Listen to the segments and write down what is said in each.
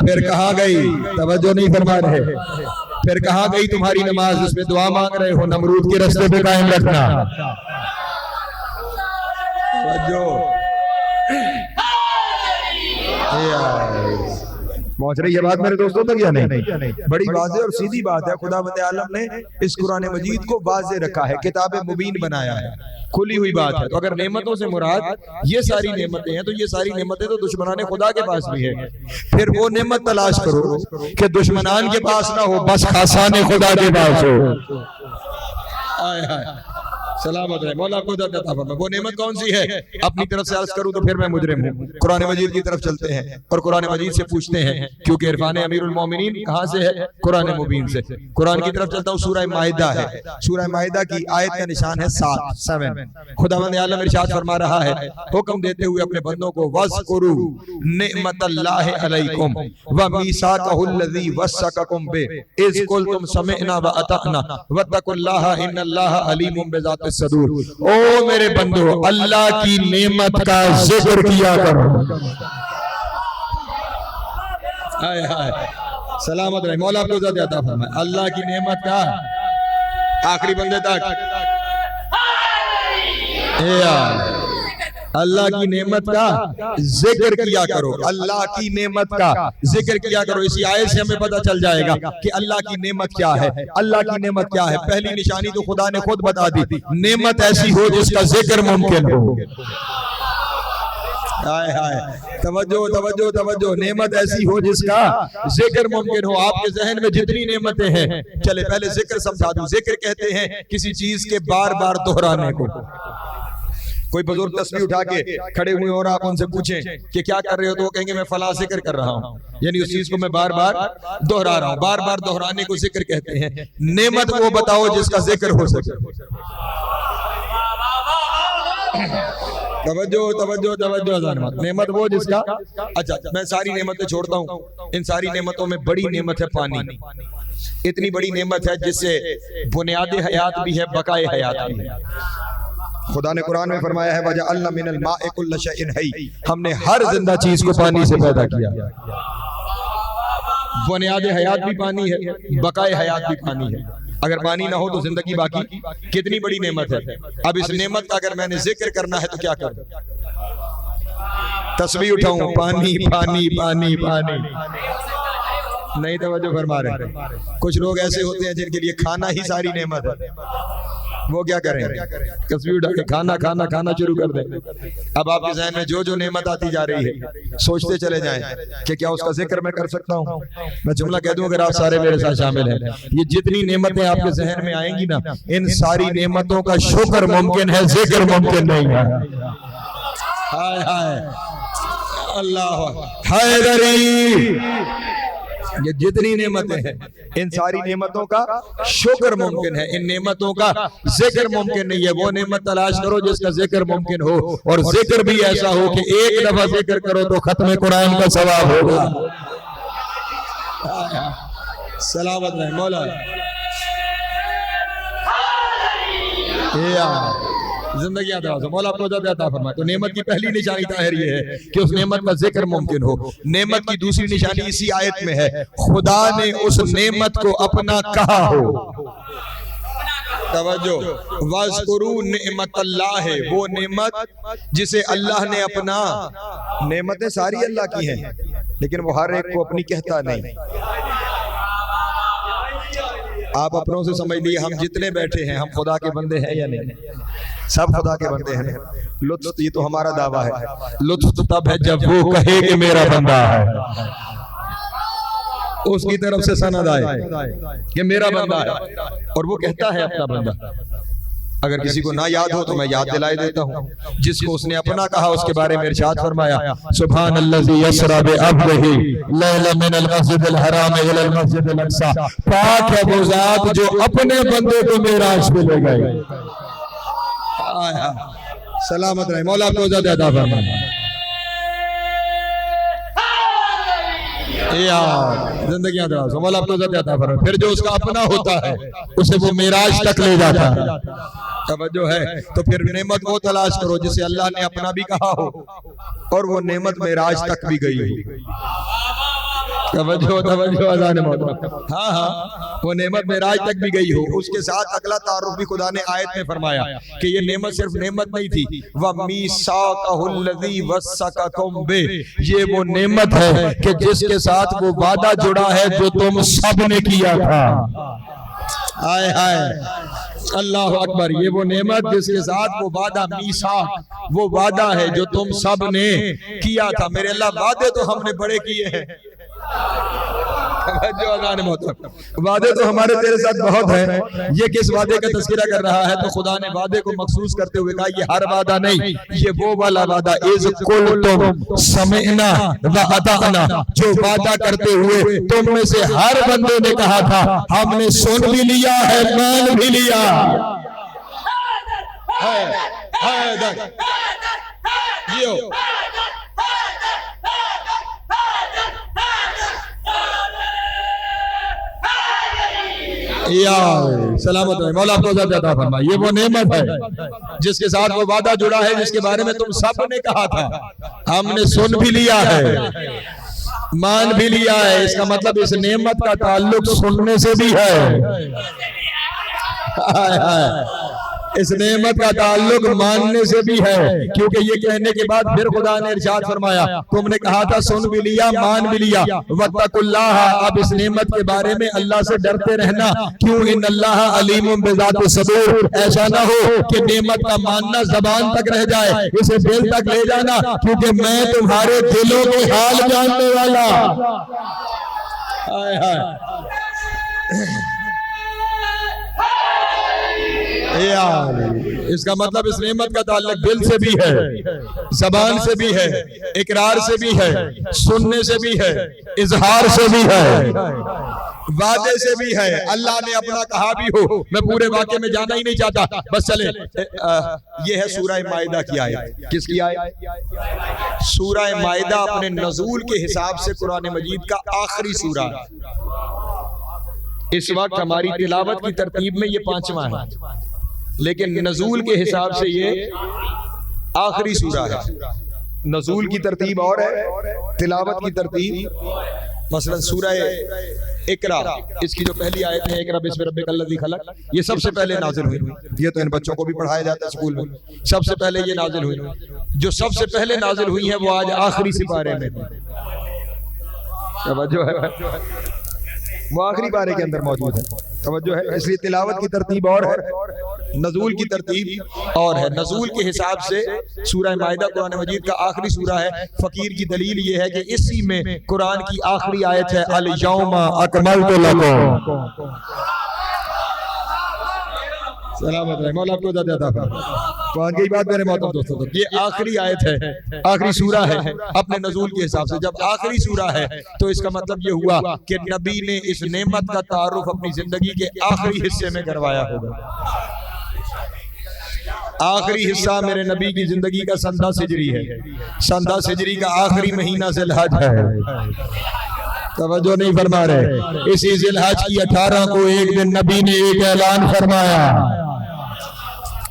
फिर कहाँ गई, तवज्जो नहीं फरमा रहे, फिर कहाँ गई तुम्हारी नमाज जिसमें दुआ मांग रहे हो, नमरूद के रास्ते पे कायम रखना। तवज्जो पहुंच रही है बात मेरे दोस्तों तक या नहीं? बड़ी वाज़ेह और सीधी बात है। खुदावंद आलम ने इस कुरान मजीद को वाज़ेह रखा है, किताब मुबीन बनाया है, खुली हुई बात है। तो अगर नेमतों से मुराद ये सारी नेमतें हैं, तो ये सारी नेमतें तो दुश्मनान खुदा के पास भी है। फिर वो नेमत तलाश करो कि दुश्मनान के पास ना हो, बस खासाने खुदा के पास हो। आय हाय सलामत है, मौला को दर्द अता फरमाए। वो नेमत कौन सी है? अपनी तरफ से अर्ज करूं तो फिर मैं मुजरिम हूं। कुरान मजीद की तरफ चलते हैं और कुरान मजीद से पूछते हैं, क्योंकि इरफान अमीरुल मोमिनीन कहां से है? कुरान मुबीन से। कुरान की तरफ चलता हूं, सूरह माइदा है, सूरह माइदा की आयत का निशान है 7। खुदावंद आलम इरशाद फरमा रहा है, हुक्म देते हुए अपने बंदों को, वज़कुरू निअमतल्लाहि अलैकुम व मीसाकहुल्लज़ी वस्सककुम बि इज़ कुल्तुम समिअना व अताना वत्तकुल्लाहा इन्नल्लाहा अलीमुम बिज़ातिस सदूर। ओ मेरे बंदो, अल्लाह की नेमत का जिक्र किया करो। हाय हाय सलामत रहे, मौला आपको ज़िंदगी अता फरमाए। अल्लाह की नेमत का आखिरी बंदे तक, अल्लाह की नेमत का जिक्र किया करो, अल्लाह की नेमत का जिक्र किया करो। इसी आयत से हमें पता चल जाएगा कि अल्लाह की नेमत क्या है। अल्लाह की नेमत क्या है? पहली निशानी तो खुदा ने खुद बता दी, नेमत ऐसी हो जिसका जिक्र मुमकिन हो। हाय हाय तवज्जो तवज्जो तवज्जो, नेमत ऐसी हो जिसका जिक्र मुमकिन हो। आपके जहन में जितनी नेमतें हैं, चले पहले जिक्र समझा दूं। जिक्र कहते हैं किसी चीज के बार बार दोहराने को। कोई बुजुर्ग तस्बीह उठा के खड़े हुए और आप उनसे पूछें कि क्या कर रहे हो, तो वो कहेंगे मैं फला जिक्र कर रहा हूँ, यानी उस चीज को मैं बार बार दोहरा रहा हूँ। बार बार दोहराने को जिक्र कहते हैं। नेमत वो बताओ जिसका जिक्र हो सके। तवज्जो तवज्जो तवज्जो, नेमत वो जिसका, अच्छा मैं सारी नेमतें छोड़ता हूँ। इन सारी नेमतों में बड़ी नेमत है पानी। इतनी बड़ी नेमत है जिससे बुनियाद हयात भी है, बकाए हयात भी है। खुदा ने कुरान में फरमाया है, वजअलना मिनल माइ कुल्ल शैइन हय्य, हमने हर जिंदा चीज को पानी से पैदा किया। बुनियाद हयात भी पानी है, बकाए हयात भी पानी है। अगर पानी ना हो तो जिंदगी बाकी। कितनी बड़ी नेमत है। अब इस नेमत का अगर मैंने जिक्र करना है तो क्या करूं? तस्बीह उठाऊं, पानी पानी पानी पानी? नहीं तवज्जो फरमा रहे। कुछ लोग ऐसे होते हैं जिनके लिए खाना ही सारी नेमत है। वो क्या करें? तस्बीह उठा के खाना खाना खाना शुरू कर दें। अब आपके ज़हन में जो जो नेमत आती जा रही है, सोचते चले जाएं कि क्या उसका जिक्र मैं कर सकता हूँ। मैं जुमला कह दूं, अगर आप सारे मेरे साथ शामिल हैं, ये जितनी नेमतें आपके ज़हन में आएंगी ना, इन सारी नेमतों का शुक्र मुमकिन है, जिक्र मुमकिन नहीं है। हाय हाय अल्लाह हैदरी, ये जितनी नेमतें हैं, इन सारी नेमतों का शुक्र मुमकिन है, इन नेमतों का जिक्र मुमकिन नहीं है। वो नेमत तलाश करो जिसका जिक्र मुमकिन हो, और जिक्र भी ऐसा हो कि एक दफा जिक्र करो तो खत्म कुरान का सवाब होगा। सलामत रहे मौला। जिंदगी मौला आपको अता फरमाए। तो नेमत की पहली निशानी ताहिर ये है कि उस नेमत का जिक्र मुमकिन हो। नेमत की दूसरी निशानी इसी आयत में है, खुदा ने उस नेमत को अपना कहा हो। तवज्जो, वज़कुरू निअमतल्लाह, वो नेमत जिसे अल्लाह ने अपना। नेमतें सारी अल्लाह की हैं, लेकिन वो हर एक को अपनी कहता नहीं। आप अपनों से समझ लिए, हम जितने बैठे हैं हम खुदा के बंदे हैं या नहीं? सब खुदा के बंदे हैं। लुत्फ, ये तो हमारा दावा है, लुत्फ तो तब है जब वो कहे कि मेरा बंदा है, उसकी तरफ से सनद आए कि मेरा बंदा है, और वो कहता है अपना बंदा। अगर किसी को ना याद हो तो मैं याद दिलाई देता हूँ। जिसको उसने अपना कहा उसके बारे में इरशाद फरमाया, सुब्हानल्लज़ी यसरा बिअब्दिही लैलन मिनल मस्जिदिल हराम इलल मस्जिदिल अक़सा, पाक है वो ज़ात जो अपने बंदे को मेराज पे ले गए। सलामत रहे मौला आपको ज़िंदगी अता फरमाए। जिंदगी मौला आपको ज़िंदगी अता फरमाए। फिर जो उसका अपना होता है उसे वो मेराज तक ले जाता है। तवज्जो है। तो फिर नेमत वो तलाश करो जिसे अल्लाह ने अपना भी कहा हो और वो नेमत मेराज तक भी गई हो। तवज्जो तवज्जो अज़ान मोहतरम। हाँ हाँ, वो नेमत मेराज तक भी गई हो। उसके साथ अगला तारुफ भी खुदा ने आयत में फरमाया कि ये नेमत सिर्फ नेमत नहीं थी, व मीसाक़हुल्लज़ी वस्सक़कुम बे, ये वो नेमत है कि जिसके साथ वो वादा जुड़ा है जो तुम सब ने किया था। हाय हाय, अल्लाह अकबर। ये वो नेमत जिसके साथ वो वादा, मीसाक, वो वादा है जो तुम सब ने किया था। मेरे अल्लाह, वादे तो हमने बड़े किए हैं, वादे तो हमारे तेरे साथ बहुत है। ये किस वादे का तज़किरा कर रहा है? तो खुदा ने वादे को मखसूस करते हुए कहा ये हर वादा नहीं, ये वो वाला वादा, इज़ कुल्तुम समिअना व अताअना, जो वादा करते हुए तुम में से हर बंदे ने कहा था हमने सुन भी लिया है, मान भी लिया है। सलामत है, मौला आपको ज़्यादा फरमाए। ये वो नेमत है जिसके साथ वो वादा जुड़ा है, जिसके बारे में तुम सब ने कहा था हमने सुन भी लिया है, मान भी लिया है। इसका मतलब इस नेमत का ताल्लुक सुनने से भी है, इस नेमत का ताल्लुक मानने से भी है। क्योंकि ये कहने के बाद फिर खुदा ने इरशाद फरमाया तुमने कहा था सुन भी लिया, मान भी लिया, वत्तकुल्लाह, अब इस नेमत के बारे में अल्लाह से डरते रहना। क्यों? इन्नल्लाह अलीमुम बिज़ाति सदूर, ऐसा ना हो कि नेमत का मानना जबान तक रह जाए, इसे दिल तक ले जाना, क्योंकि मैं तुम्हारे दिलों के हाल जानने वाला। हाय हाय, इसका मतलब इस नेमत का ताल्लुक दिल से भी है, जबान से भी है, इकरार से भी है, सुनने से भी है, इजहार से भी है, वादे से भी है। अल्लाह ने अपना कहा भी हो। मैं पूरे वाक़े में जाना ही नहीं चाहता, बस चले। ये है सूरह माइदा की आयत। किसकी आयत? सूरह माइदा अपने नज़ूल के हिसाब से कुरान मजीद का आखिरी सूरा है। इस वक्त हमारी तिलावत की तरतीब में ये 5वां है, लेकिन नज़ूल के हिसाब से ये आखिरी सूरा है। नज़ूल की तरतीब और है, तिलावत की तरतीब मसलन सूरह इकरा, इसकी जो पहली आयत है इकरा बिस्मि रब्बिकल्लज़ी खलक़, ये सबसे पहले नाजिल हुई। ये तो इन बच्चों को भी पढ़ाया जाता है स्कूल में, सबसे पहले ये नाजिल हुई। जो सबसे पहले नाजिल हुई है वो आज आखिरी सिपारे में, तवज्जो है, वो आखिरी पारे के अंदर मौजूद है, तवज्जो है। इसलिए तिलावत की तरतीब और है, नज़ूल की तरतीब और है। नज़ूल के हिसाब से सूरह माइदा कुरान मजीद का आखिरी सूरा है। फकीर की दलील ये है कि इसी में कुरान की आखिरी आयत है अल यौमा अकमलतु लकुम। सलामत है, मौला आपको ज़्यादा कुरान की बात मेरे मोहतरम दोस्तों, ये आखिरी आयत है, आखिरी सूरा है अपने नज़ूल के हिसाब से। जब आखिरी सूरा है तो इसका मतलब ये हुआ कि नबी ने इस नेमत का तारुफ अपनी जिंदगी के आखिरी हिस्से में करवाया होगा। आखिरी हिस्सा मेरे नबी की जिंदगी का संधा सिजरी है। संधा सिजरी का आखिरी महीना ज़िलहज है, तवज्जो नहीं फरमा रहे। इसी ज़िलहज की 18 को एक दिन नबी ने एक ऐलान फरमाया।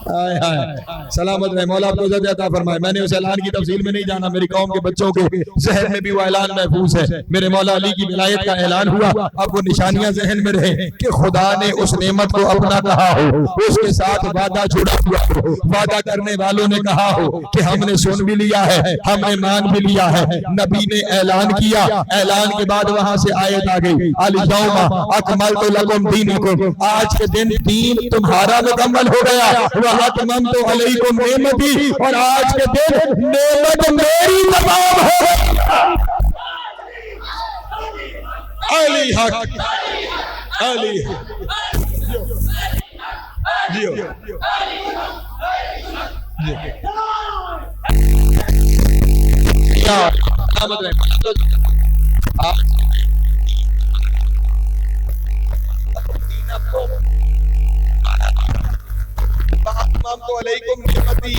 सलामत रहे, मौला आपको ज़िंदा फरमाए। मैंने उस ऐलान की तफसील में नहीं जाना, मेरी कौम के बच्चों के जहन में भी वो ऐलान महफूज है। मेरे मौला अली की विलायत का ऐलान हुआ, अब वो निशानियां जहन में रहे कि खुदा ने उस नेमत को अपना कहा हो, उसके साथ वादा जुड़ा हुआ हो, वादा करने वालों ने कहा हो कि हमने सुन भी लिया है, हमने मान भी लिया है। नबी ने ऐलान किया, ऐलान के बाद वहां से आयत आ गई अल यौमा अकमलतु लकुम दीनकुम, आज के दिन दीन तुम्हारा मुकम्मल हो गया। अतममतु अलैकुम नेमती, और आज के दिन नेमत मेरी तमाम हो गई। अली हक अली जियो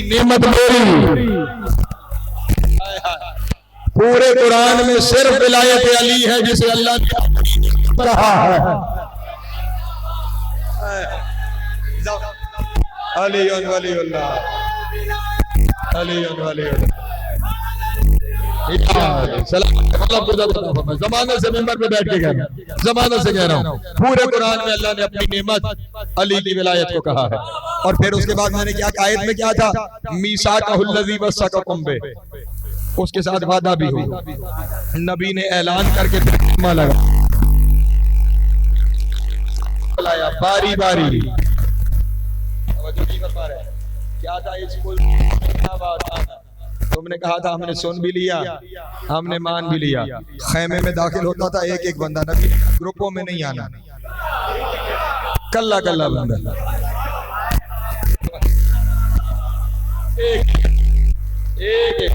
नेमत मेरी। पूरे कुरान में सिर्फ विलायत अली है जिसे अल्लाह ने कहा है। अली वलीउल्लाह, अली वलीउल्लाह। जमाने से मिंबर पे बैठ के कह रहा हूँ, जमाने से कह रहा हूँ, पूरे कुरान में अल्लाह ने अपनी नेमत अली की विलायत को कहा है। और फिर उसके बाद मैंने क्या आयत में क्या था, मीसाकुल्लज़ी वस्सक़कुम बे, उसके साथ वादा भी हुआ। नबी ने ऐलान करके फिर लगा बारी बारी। क्या था इसको, तुमने कहा था, हमने सुन भी लिया, हमने मान भी लिया। खैमे में दाखिल होता था एक एक बंदा, नबी ग्रुपों में नहीं आना, कल्ला कल्ला बंदा। एक एक, एक।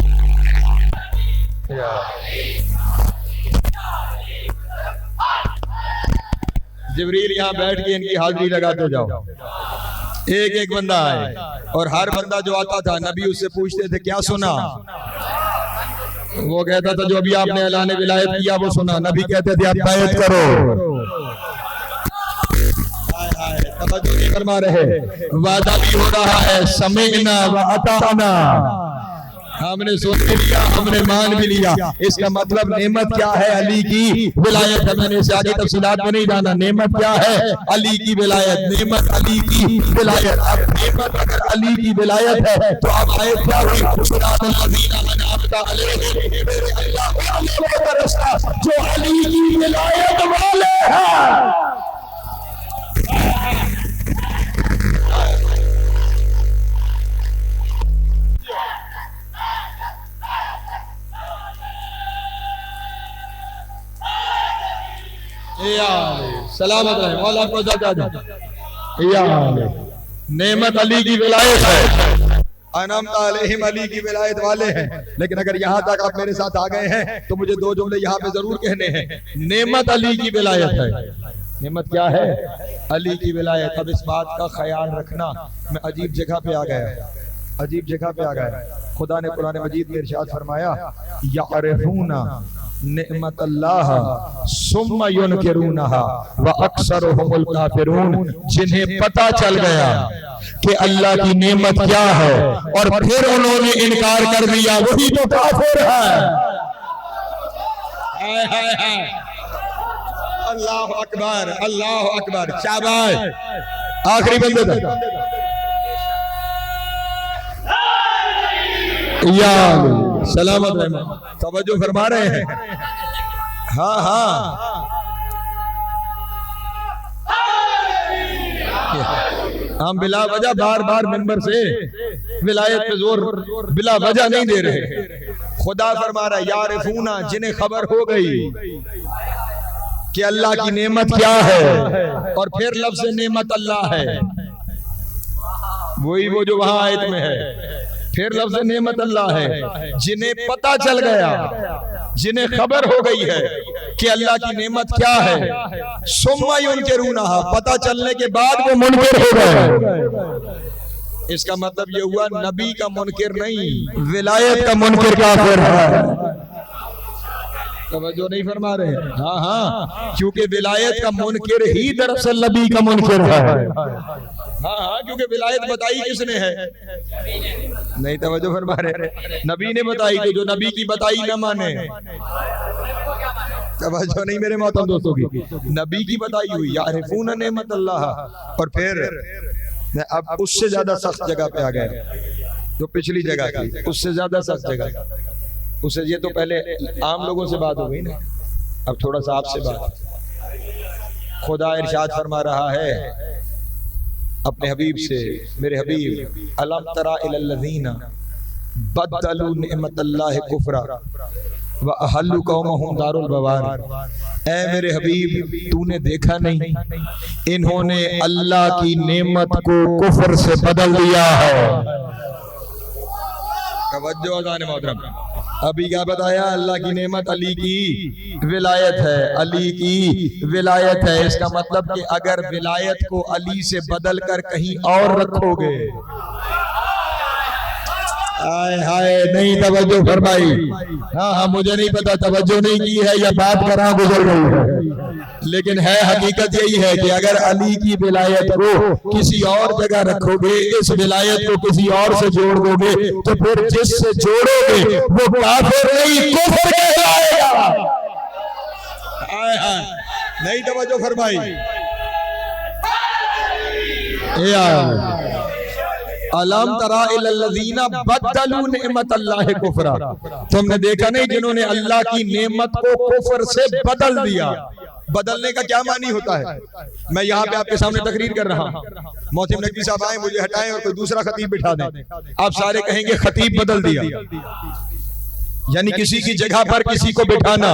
जिब्रील यहाँ बैठ के इनकी हाजिरी लगाते जाओ, एक एक बंदा आए। और हर बंदा जो आता था नबी उससे पूछते थे क्या सुना, वो कहता था जो अभी आपने ऐलान विलायत किया वो सुना। नबी कहते थे आप बैत करो। तवज्जो नहीं फरमा रहे, वादा भी हो रहा है, समीअना व अताअना, हमने सुन भी लिया, हमने मान भी लिया। इसका मतलब नेमत क्या है, अली की विलायत है। मैंने इसे आगे तफसीलात में नहीं जाना। नेमत क्या है, अली की विलायत, नेमत अली की विलायत। अब नेमत अगर अली की विलायत है तो अब आयत क्या हुई, जो अली की विलायत वाले हैं। सलामत रहे मौला को नेमत अली की विलायत है, अनअमत अलैहिम अली की विलायत वाले हैं। लेकिन अगर यहाँ तक आप मेरे साथ आ गए हैं तो मुझे दो जुमले यहाँ पे जरूर कहने हैं। नेमत अली की विलायत है, नेमत क्या है, अली की विलायत। अब इस बात का ख्याल रखना, मैं अजीब जगह पे आ गया, अजीब जगह पे आ गया। खुदा ने कुरान मजीद में इरशाद फरमाया, यअरिफूना नेमत अल्लाह सुम्मा युनकिरूनहा व अक्सरुहुमुल काफिरून, जिन्हें पता चल गया कि अल्लाह की नेमत क्या है और फिर उन्होंने इनकार कर दिया, वही तो काफिर है। अल्लाह अकबर, अल्लाह अकबर, शाबाश। आखिरी बंदे तक या सलामत रहना, तवज्जो फरमा रहे हैं। हाँ हाँ, हम बिला वजह बार बार मिंबर से विलायत पे जोर बिला वजह नहीं दे रहे। खुदा फरमा रहा है, यारिफूना, जिन्हें खबर हो गई कि अल्लाह की नेमत क्या है, और फिर लफ्ज़ नेमत अल्लाह है, वही वो जो वहां आयत में है। फिर लफ्ज़ नेमत अल्लाह है, जिन्हें पता चल गया, जिन्हें खबर हो गई है कि अल्लाह की नेमत क्या है, सुम्मा युनकिरूनहा, पता चलने के बाद वो मुनकिर हो गए। इसका मतलब ये हुआ नबी का मुनकिर नहीं, विलायत का मुनकिर काफिर है। तवज्जो नहीं फरमा रहे। हाँ हाँ, क्योंकि विलायत का मुनकिर ही दरअसल नबी का मुनकिर है। हाँ हाँ, क्योंकि विलायत बताई किसने है, नहीं तवज्जो फरमा रहे, नबी ने बताई। तो जो नबी की बताई न माने, तवज्जो नहीं मेरे मोहतरम दोस्तों की, नबी की बताई हुई यारिफून नेमत अल्लाह। और फिर अब उससे ज्यादा सख्त जगह पे आ गए, जो पिछली जगह थी उससे ज्यादा सख्त जगह। उसे ये तो पहले आम लोगों से बात हो गई ना, अब थोड़ा सा आपसे बात। खुदा इरशाद फरमा रहा है अपने हबीब से, मेरे हबीब, अलम तरा इलल्लज़ीना बद्दलू निअमतल्लाहि कुफ्रा व अहल्लू कौमहुम दारुल बवार। ऐ मेरे हबीब, तूने देखा नहीं, इन्होंने अल्लाह की नेमत को कुफ्र से बदल दिया है। तवज्जो अज़ान मोहतरम, अभी क्या बताया, अल्लाह की नेमत अली की विलायत है, अली की विलायत है। इसका मतलब कि अगर विलायत को अली से बदल कर कहीं और रखोगे, हाय हाय, नहीं तवज्जो फरमाई। हाँ हाँ, मुझे नहीं पता तवज्जो नहीं की है या बात करा गुजर गई है, लेकिन है हकीकत यही है कि अगर अली की विलायत को किसी और जगह रखोगे, इस विलायत को किसी और से जोड़ दोगे, तो फिर जिससे जोड़ोगे वो काफिर नहीं कुफ्र कहलाएगा। हाय हाय, नहीं तवज्जो फरमाई। अलम तरा इल्लल्लज़ीना बद्दलू निअमतल्लाहि कुफ्रा, तुमने देखा नहीं जिन्होंने अल्लाह की नेमत को कुफ्र से बदल दिया। बदलने का क्या मानी होता है? मैं यहाँ पे आपके सामने तकरीर कर रहा हूँ, मोहसिन नकवी साहब आए, मुझे हटाएं और कोई दूसरा खतीब बिठा दें, आप सारे कहेंगे खतीब बदल दिया, यानी किसी की जगह पर किसी को बिठाना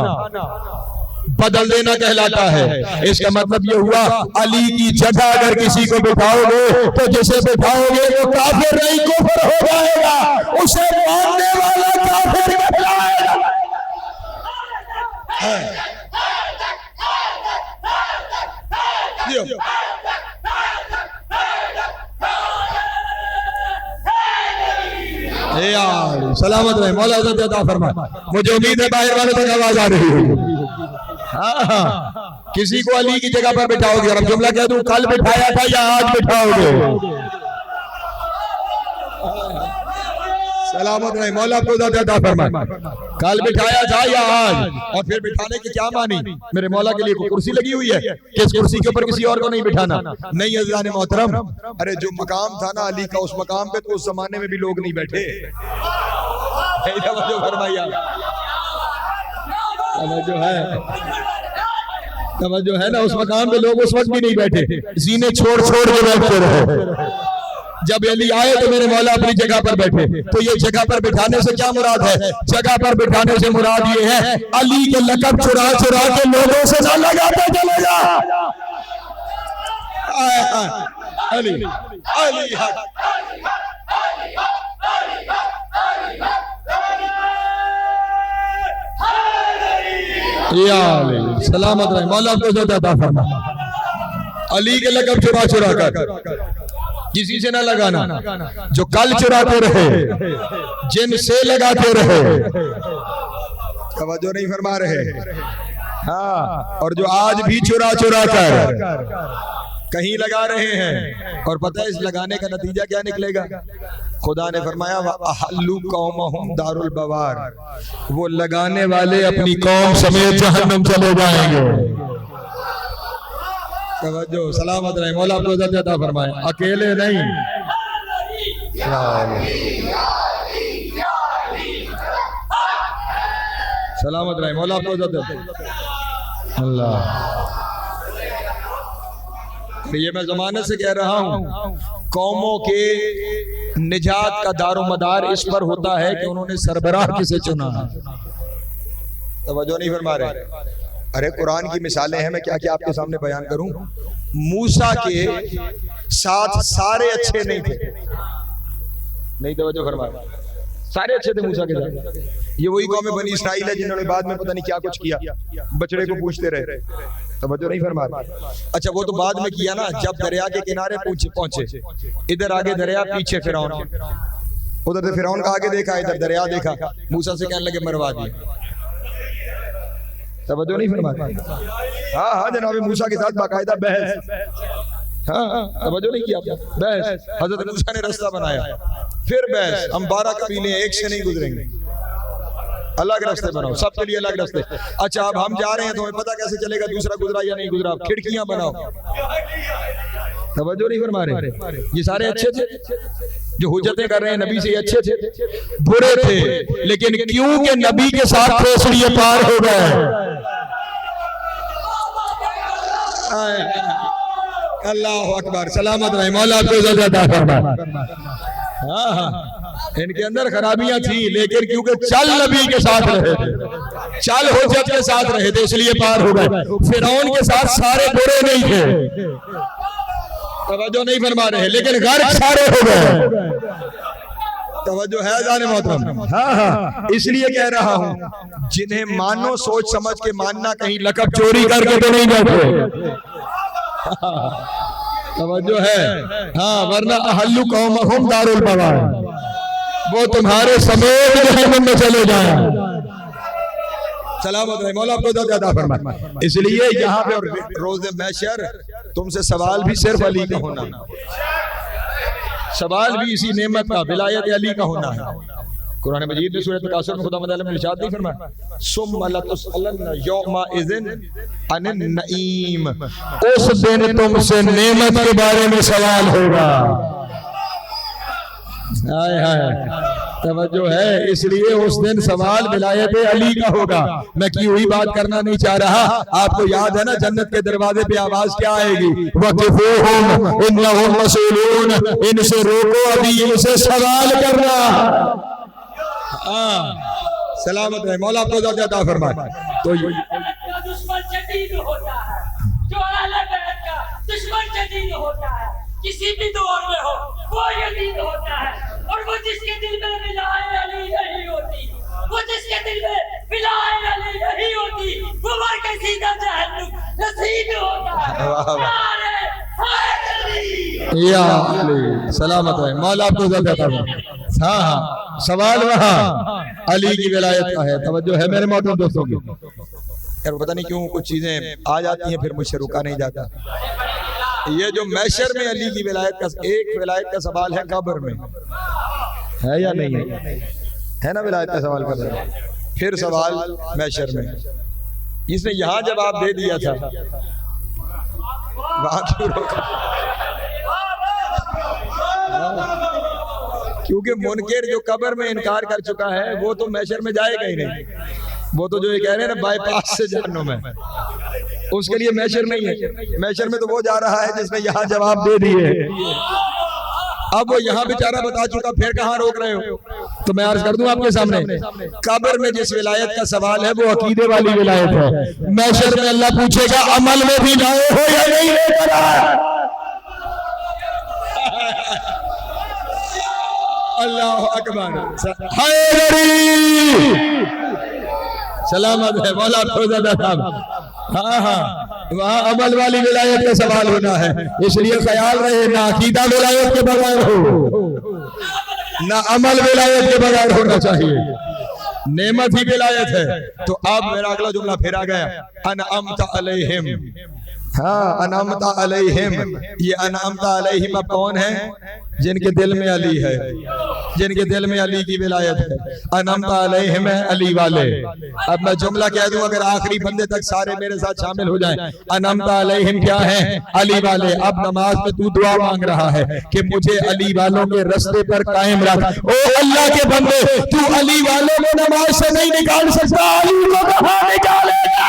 बदल देना कहलाता है। इसका मतलब यह हुआ अली की जगह अगर किसी को बिठाओगे तो जिसे बिठाओगे वो काफिर नहीं कुफ्र हो जाएगा, उसे मानने वाला काफिर कहलाएगा। सलामत रहे, मौला अता फरमाए। मुझे उम्मीद है बाहर वालों तक आवाज आ रही है। हाँ, किसी को अली की जगह पर बिठाओगे, और अब जुमला कह दूं, कल बिठाया था या आज बिठाओगे? सलामत रहे, मौला आपको अता फरमाए। कल बिठाया था या आज? और फिर बिठाने की क्या मानी? मेरे मौला के लिए कोई कुर्सी लगी हुई है कि इस कुर्सी के ऊपर किसी और को नहीं बिठाना? नहीं अज़ीज़ान मोहतरम, अरे जो मकाम था ना अली का, उस मकाम पे तो उस जमाने में भी लोग नहीं बैठे। जो है ना, उस मकाम पे लोग उस वक्त भी नहीं बैठे, सीने छोड़ छोड़ के बैठते रहे। जब अली आए तो मेरे मौला अपनी जगह पर बैठे। तो ये जगह पर बिठाने से क्या मुराद है? जगह पर बिठाने से मुराद ये है अली के लक़ब चुरा चुरा के लोगों से ना लगाते चलेगा। अली अली सलामत रहे, मौला आपको अता फरमाए। अली के लक़ब चुरा चुरा कर किसी से ना लगाना, जो कल चुराते रहे, जिनसे लगाते रहे, तवज्जो नहीं फरमा रहे। हाँ, और जो आज भी चुरा चुरा कर कहीं लगा रहे हैं, और पता है इस लगाने का नतीजा क्या निकलेगा? खुदा ने फरमाया अहल्लू कौमहुम दारुल बवार, वो लगाने वाले अपनी कौम समेत जहन्नम चले जाएंगे। तवज्जो, सलामत रहे, मौला आपको अता फरमाए। अकेले नहीं, सलामत रहे, मौला आपको अल्लाह। ये मैं जमाने से कह रहा हूँ, कौमों के निजात का दारोमदार इस पर होता है कि उन्होंने सरबराह किसे चुना है। तवज्जो नहीं फरमा रहे। अरे कुरान की मिसालें हैं, मैं क्या क्या आपके सामने बयान करूं। मूसा के साथ सारे अच्छे नहीं थे, नहीं तवज्जो फरमा रहे, सारे अच्छे थे मूसा के साथ। ये वही कौम बनी इस्राइल है जिन्होंने बाद में पता नहीं क्या कुछ किया, बछड़े को पूछते रहे। तवज्जो नहीं फरमा रहे। अच्छा, वो तो बाद में किया ना, जब दरिया के किनारे पहुंचे, इधर आगे दरिया, पीछे फिरौन, उधर से फिरौन का आगे देखा, इधर दरिया देखा, मूसा से कहने लगे मरवा दिया। तवज्जो नहीं फरमा रहे। हाँ हाँ, जनाब मूसा के साथ बाकायदा बहस। हाँ, तवज्जो नहीं किया, बहस। हजरत मूसा ने रास्ता बनाया, फिर बहस। हम 12 कबीले एक से नहीं गुजरेंगे, अलग रास्ते बनाओ, सबके लिए अलग रास्ते। अच्छा, अब हम जा रहे हैं, तुम्हें पता कैसे चलेगा दूसरा गुजरा या नहीं गुजरा? खिड़कियां बनाओ। तवज्जो नहीं फरमा रहे। ये सारे अच्छे थे जो हुज्जतें कर रहे हैं नबी से, ये अच्छे थे, बुरे थे, लेकिन क्यों के नबी के साथ थे इसलिए पार हो गए। अल्लाह अकबर, सलामत रहे, मौला आपको अता फरमाए। हाँ हाँ, इनके अंदर खराबियां थी, लेकिन क्योंकि चल नबी के साथ रहे थे, चल हुज्जत के साथ रहे थे, इसलिए पार हो गए। फिरौन के साथ सारे बुरे नहीं थे, तवज्जो नहीं फरमा रहे, लेकिन गर्क सारे हो गए। तवज्जो है जाने मोहतरम। हाँ हाँ, इसलिए कह रहा हूँ, जिन्हें मानो सोच समझ के मानना, कहीं लक़ब चोरी करके तो नहीं बैठे। तवज्जो है। हाँ, वरना अहल्लू कौमहुम दारुल बवार, वो तुम्हारे समेत जहन्नम में चले जाए। सलामत रहे, मौला आपको ज्यादा फरमाए। इसलिए यहाँ पे रोज़े महशर तुमसे सवाल भी सिर्फ अली का होना, सवाल भी इसी नेमत का, विलायत अली का होना है। कुरान मजीद में सूरह तकासुर में खुदा ने इरशाद नहीं फरमाया, सुम्मा लतुसअलन्ना यौमा इज़िन अनिन नईम, उस दिन तुमसे नेमत के बारे में सवाल होगा। हाय हाय, तवज्जो है। इसलिए उस दिन सवाल विलायत अली का होगा। मैं की हुई बात करना नहीं चाह रहा। आपको याद है ना, जन्नत के दरवाजे पे आवाज क्या आएगी, वक़िफ़ूहुम इन्नहुम मसऊलून, इनसे रोको, अभी इनसे सवाल करना। सलामत है, मौला आपको ज़्यादा फरमाए। तो दुश्मन शदीद होता है, जो अहले बैत का दुश्मन शदीद होता है, किसी भी दौर में हो वो यजीद होता है। और वो जिसके दिल में विलायत अली नहीं होती, वो जिसके दिल में विलायत अली नहीं होती, वो मर के सीधा जहन्नुम नसीब होता है। या अली सलामत है, मौला आपको ज़्यादा फरमाए। हाँ हाँ, सवाल वहाँ अली की विलायत का है। तवज्जो है मेरे मोहतरम दोस्तों की। यार पता नहीं क्यों कुछ चीजें आ जाती हैं, फिर मुझसे रुका नहीं जाता। ये जो महशर में अली की विलायत का, एक विलायत का सवाल है कब्र में, है या नहीं है ना, विलायत का सवाल कब्र में, फिर सवाल महशर में। इसने यहां जवाब दे दिया था, वहां क्यों रोका? क्योंकि मुनकिर जो कब्र में इनकार कर चुका है वो तो महशर में जाएगा ही नहीं। वो तो जो ये कह रहे हैं ना बाईपास से जहन्नुम है, उसके लिए महशर नहीं है। महशर में तो वो जा रहा है जिसने यहाँ जवाब दे दिए। अब वो यहाँ बेचारा बता चुका, फिर कहाँ रोक रहे हो? तो मैं अर्ज कर दूं आपके सामने, कब्र में जिस विलायत का सवाल है वो अकीदे वाली विलायत है। महशर में अल्लाह पूछेगा अमल में भी लाए हो या नहीं लेकर आए? अल्लाह अकबर, सलामत है, मौला फौजदा साहब। हाँ हाँ, वहाँ अमल वाली विलायत का सवाल होना है। इसलिए ख्याल रहे, ना अकीदा विलायत के बगैर हो, ना अमल विलायत के बगैर होना चाहिए। नेमत ही विलायत है। तो अब मेरा अगला जुमला फिर आ गया, अनअमता अलैहिम। हाँ, अनअमता अलैहिम, ये अनअमता अलैहिम अब कौन है? जिनके दिल में अली है, जिनके दिल में अली की विलायत है। अनअमता अलैहिम है अली वाले। अब मैं जुमला कह दूं, अगर आखिरी बंदे तक सारे मेरे साथ शामिल हो जाएं। अनअमता अलैहिम क्या है? अली वाले। अब नमाज में तू दुआ मांग रहा है कि मुझे अली वालों के रास्ते पर कायम रख। ओ अल्लाह के बंदे, तू अली वालों को नमाज से नहीं निकाल सकता, अली को कहां निकालेगा?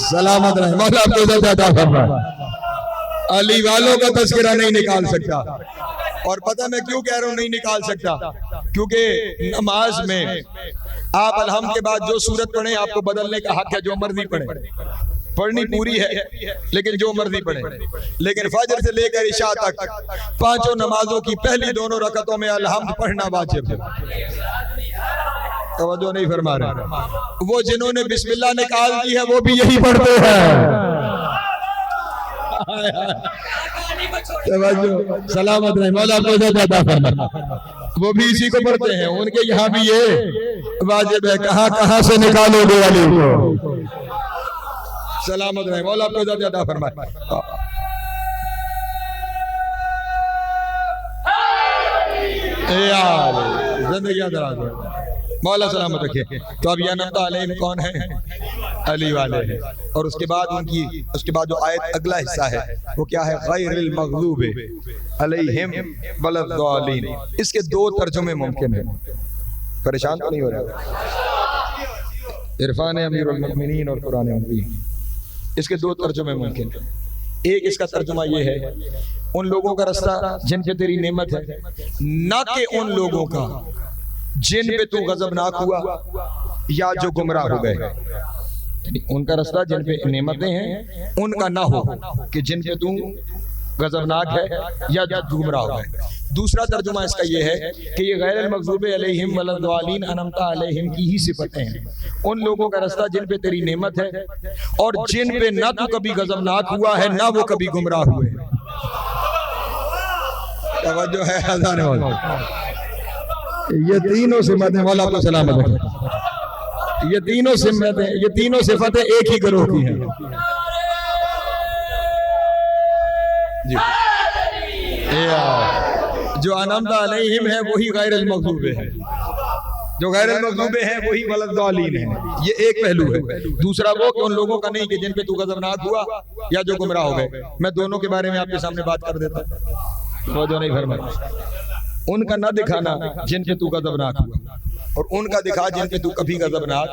सलामत रहे, मौला आपको ज़्यादा फरमाए। अली वालों का तस्करा नहीं निकाल सकता। और पता मैं क्यों कह रहा हूं नहीं निकाल सकता? क्योंकि नमाज में आप अलहम्द के बाद जो सूरत पढ़े आपको बदलने का हक है, जो मर्जी पढ़े, पढ़नी पूरी है लेकिन जो मर्जी पढ़े। लेकिन फजर से लेकर इशा तक पांचों नमाजों की पहली दोनों रकतों में अलहम्द पढ़ना वाजिब है। तवज्जो नहीं फरमा रहे। वो जिन्होंने बिस्मिल्लाह निकाल दी है वो भी यही पढ़ते हैं। तवज्जो, सलामत रहे, मौला आपको ज़्यादा फरमाए। वो भी इसी को पढ़ते हैं। उनके यहाँ भी ये वाजिब है। कहाँ कहाँ से निकालोगे अली को? सलामत रहे, मौला आपको ज़्यादा फरमाए। यार जिंदगी दराज है, मौला सलामत रखे। तो अब अनअमता अलैहिम कौन है? अली वाले हैं। और उसके बाद जो आयत अगला हिस्सा है वो क्या है? गैरिल मग़लूबि अलैहिम वलद्दालिन। इसके दो तर्जुमे मुमकिन है। परेशान तो नहीं हो रहा? इरफान अमीरुल मुमिनीन और कुरान मुबीन, इसके दो तर्जुमे मुमकिन है। एक इसका तर्जुमा ये है, उन लोगों का रास्ता जिन पे तेरी नेमत है, ना कि उन लोगों का जिन पे तू गजबनाक हुआ या जो गुमराह हो गए। उनका रास्ता जिन पे नेमतें हैं उनका ना हो, कि जिन पे तू गजबनाक है या गुमराह है। दूसरा तर्जुमा इसका ये है कि ये गैर मग़ज़ूबे अलैहिम वलद्दालीन अनअमता अलैहिम की ही सिफतें हैं, उन लोगों का रास्ता जिन पे तेरी नेमत है और जिन पे ना तू कभी गजबनाक हुआ है ना वो कभी गुमराह हुए। तवज्जो है अज़ान वाला, ये तीनों सिफतें मौला को सलामत रखे, ये तीनों सिफतें एक ही गिरोह की हैं जी। जो अनअमता अलैहिम है वही गैरुल मग़ज़ूबे है, जो गैरुल मग़ज़ूबे है वही वलद्दालीन है। ये एक पहलू है। दूसरा वो कि उन लोगों का नहीं कि जिन पे तू गज़बनाक हुआ या जो गुमराह हो गए। मैं दोनों के बारे में आपके सामने बात कर देता हूं, जो नहीं फरमाया। उनका ना दिखाना जिन पे तू गज़बनाक हुआ, और उनका दिखा जिन पे तू कभी गज़बनाक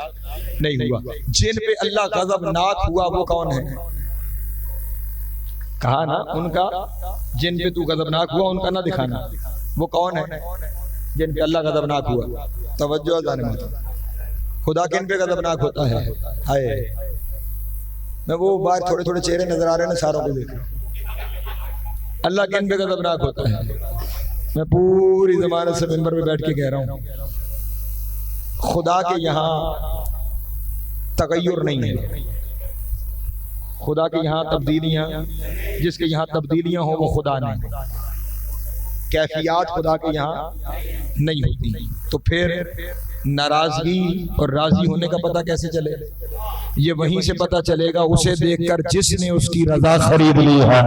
नहीं हुआ। जिन पे अल्लाह गज़बनाक हुआ वो कौन है? कहा ना, उनका जिन पे तू गज़बनाक हुआ उनका ना दिखाना, वो कौन है? जिन पे अल्लाह गज़बनाक हुआ। तवज्जो जाने मत, खुदा किन पे गज़बनाक होता है? हाय, मैं वो बार थोड़े थोड़े चेहरे नजर आ रहे हैं ना, सारों को देख रहा हूं। अल्लाह किन पे गज़बनाक होता है? मैं पूरी ज़मानत से मिंबर पे बैठ के कह रहा हूं, खुदा के यहाँ तगय्युर नहीं है, खुदा के यहाँ तब्दीलियां, जिसके यहाँ तब्दीलियां हो वो खुदा नहीं, कैफियत खुदा के यहाँ नहीं होती। तो फिर नाराजगी और राजी होने का पता कैसे चले? ये वहीं से पता चलेगा उसे देखकर जिसने उसकी रजा खरीद ली है।